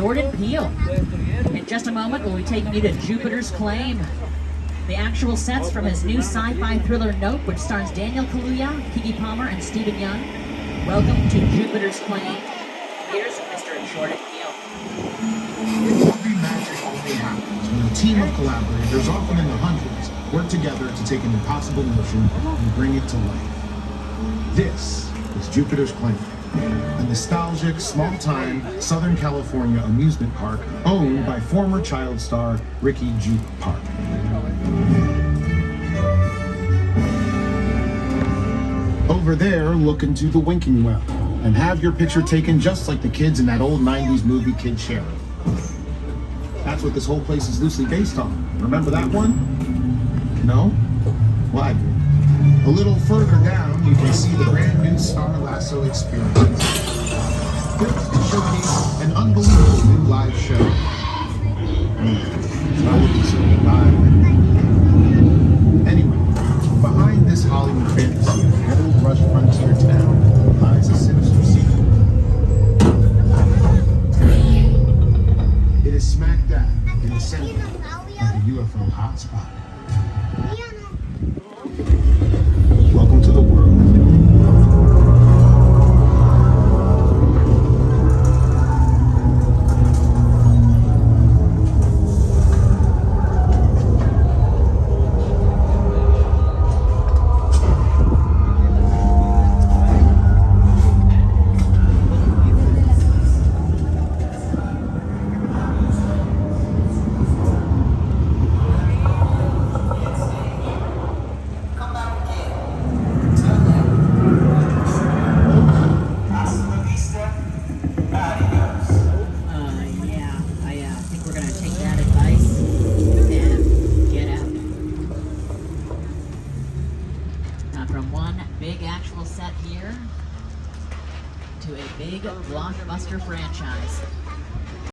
Jordan Peele. In just a moment, we'll be taking you to Jupiter's Claim. The actual sets from his new sci-fi thriller Nope, which stars Daniel Kaluuya, Keke Palmer, and Stephen Young. Welcome to Jupiter's Claim. Here's Mr. Jordan Peele. Movie magic only happens when a team of collaborators, often in the hundreds, work together to take an impossible notion and bring it to life. This is Jupiter's Claim, a nostalgic, small-time Southern California amusement park owned by former child star Ricky Juke Park. Over there, look into the winking well and have your picture taken just like the kids in that old 90s movie Kid Sheriff. That's what this whole place is loosely based on. Remember that one? No? Well, I do. A little further down, you can see the brand new Star Lasso experience. Built to showcase an unbelievable new live show. That would be so live. Anyway, behind this Hollywood fantasy of an old rush frontier town lies a sinister secret. It is smack dab in the center of the UFO hotspot. Welcome to the world. From one big actual set here to a big blockbuster franchise.